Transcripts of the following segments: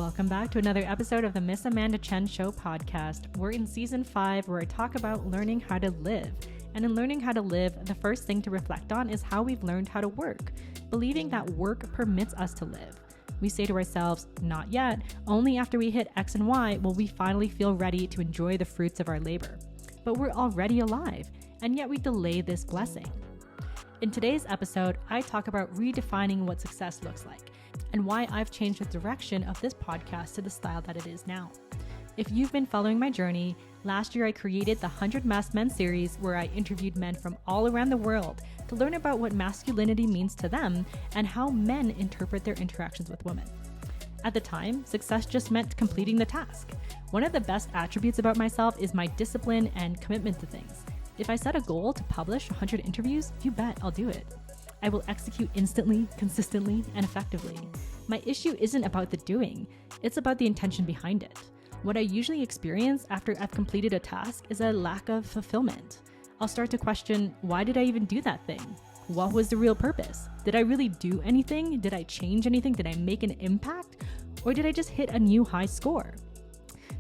Welcome back to another episode of the Miss Amanda Chen Show podcast. We're in season 5 where I talk about learning how to live. And in learning how to live, the first thing to reflect on is how we've learned how to work, believing that work permits us to live. We say to ourselves, not yet, only after we hit X and Y will we finally feel ready to enjoy the fruits of our labor. But we're already alive, and yet we delay this blessing. In today's episode, I talk about redefining what success looks like and why I've changed the direction of this podcast to the style that it is now. If you've been following my journey, last year I created the 100 Masked Men series where I interviewed men from all around the world to learn about what masculinity means to them and how men interpret their interactions with women. At the time, success just meant completing the task. One of the best attributes about myself is my discipline and commitment to things. If I set a goal to publish 100 interviews, you bet I'll do it. I will execute instantly, consistently, and effectively. My issue isn't about the doing, it's about the intention behind it. What I usually experience after I've completed a task is a lack of fulfillment. I'll start to question, why did I even do that thing? What was the real purpose? Did I really do anything? Did I change anything? Did I make an impact? Or did I just hit a new high score?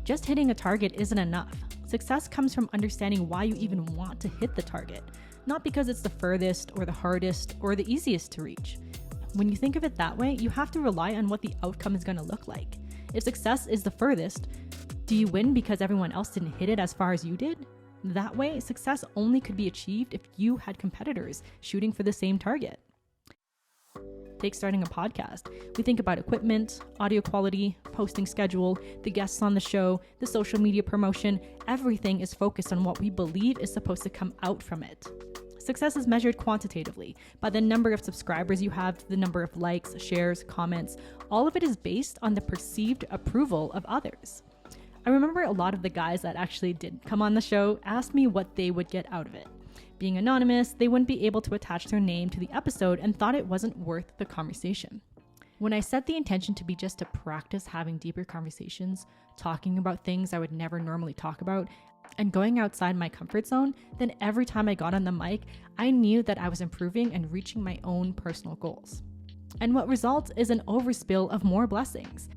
Just hitting a target isn't enough. Success comes from understanding why you even want to hit the target, not because it's the furthest or the hardest or the easiest to reach. When you think of it that way, you have to rely on what the outcome is going to look like. If success is the furthest, do you win because everyone else didn't hit it as far as you did? That way, success only could be achieved if you had competitors shooting for the same target. Take starting a podcast. We think about equipment, audio quality, posting schedule, the guests on the show, the social media promotion. Everything is focused on what we believe is supposed to come out from it. Success is measured quantitatively by the number of subscribers you have, the number of likes, shares, comments. All of it is based on the perceived approval of others. I remember a lot of the guys that actually did come on the show asked me what they would get out of it. Being anonymous, they wouldn't be able to attach their name to the episode and thought it wasn't worth the conversation. When I set the intention to be just to practice having deeper conversations, talking about things I would never normally talk about, and going outside my comfort zone, then every time I got on the mic, I knew that I was improving and reaching my own personal goals. And what results is an overspill of more blessings.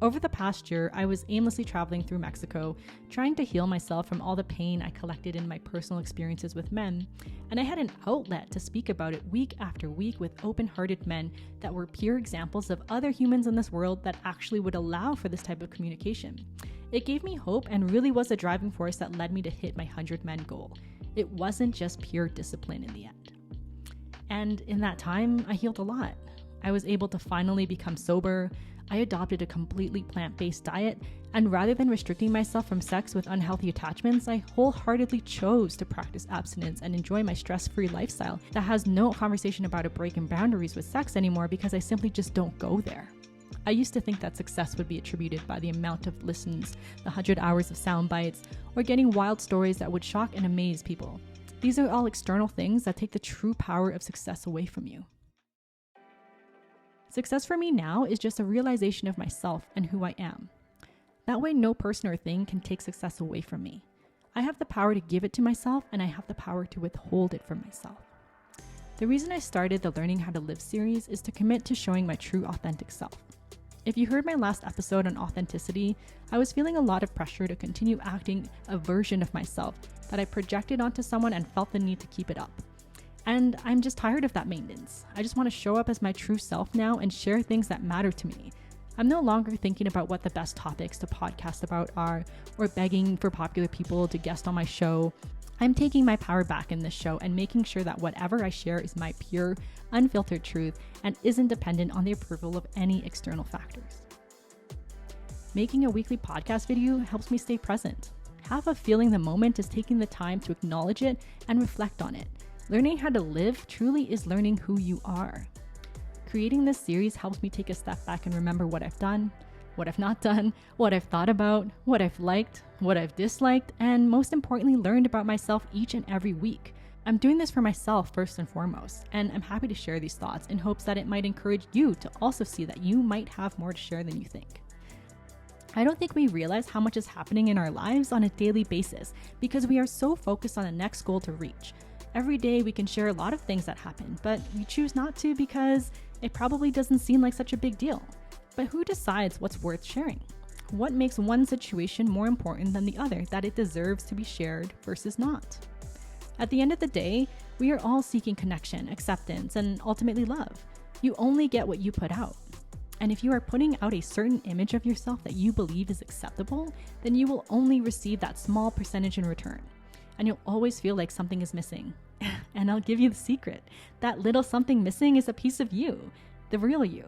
Over the past year, I was aimlessly traveling through Mexico, trying to heal myself from all the pain I collected in my personal experiences with men, and I had an outlet to speak about it week after week with open-hearted men that were pure examples of other humans in this world that actually would allow for this type of communication. It gave me hope and really was a driving force that led me to hit my 100 men goal. It wasn't just pure discipline in the end. And in that time, I healed a lot. I was able to finally become sober. I adopted a completely plant-based diet, and rather than restricting myself from sex with unhealthy attachments, I wholeheartedly chose to practice abstinence and enjoy my stress-free lifestyle that has no conversation about a break in boundaries with sex anymore because I simply just don't go there. I used to think that success would be attributed by the amount of listens, the 100 hours of sound bites, or getting wild stories that would shock and amaze people. These are all external things that take the true power of success away from you. Success for me now is just a realization of myself and who I am. That way, no person or thing can take success away from me. I have the power to give it to myself, and I have the power to withhold it from myself. The reason I started the Learning How to Live series is to commit to showing my true authentic self. If you heard my last episode on authenticity, I was feeling a lot of pressure to continue acting a version of myself that I projected onto someone and felt the need to keep it up. And I'm just tired of that maintenance. I just want to show up as my true self now and share things that matter to me. I'm no longer thinking about what the best topics to podcast about are or begging for popular people to guest on my show. I'm taking my power back in this show and making sure that whatever I share is my pure, unfiltered truth and isn't dependent on the approval of any external factors. Making a weekly podcast video helps me stay present. Half of feeling the moment is taking the time to acknowledge it and reflect on it. Learning how to live truly is learning who you are. Creating this series helps me take a step back and remember what I've done, what I've not done, what I've thought about, what I've liked, what I've disliked, and most importantly, learned about myself each and every week. I'm doing this for myself first and foremost, and I'm happy to share these thoughts in hopes that it might encourage you to also see that you might have more to share than you think. I don't think we realize how much is happening in our lives on a daily basis because we are so focused on the next goal to reach. Every day we can share a lot of things that happen, but we choose not to because it probably doesn't seem like such a big deal. But who decides what's worth sharing? What makes one situation more important than the other, that it deserves to be shared versus not? At the end of the day, we are all seeking connection, acceptance, and ultimately love. You only get what you put out. And if you are putting out a certain image of yourself that you believe is acceptable, then you will only receive that small percentage in return. And you'll always feel like something is missing. And I'll give you the secret. That little something missing is a piece of you, the real you.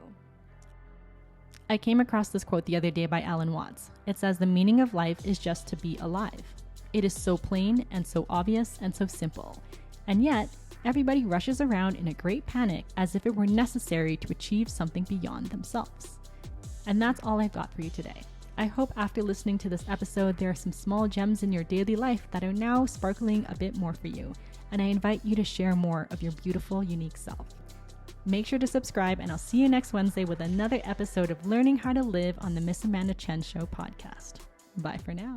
I came across this quote the other day by Alan Watts. It says, "The meaning of life is just to be alive." It is so plain and so obvious and so simple. And yet, everybody rushes around in a great panic as if it were necessary to achieve something beyond themselves. And that's all I've got for you today. I hope after listening to this episode, there are some small gems in your daily life that are now sparkling a bit more for you. And I invite you to share more of your beautiful, unique self. Make sure to subscribe, and I'll see you next Wednesday with another episode of Learning How to Live on the Miss Amanda Chen Show podcast. Bye for now.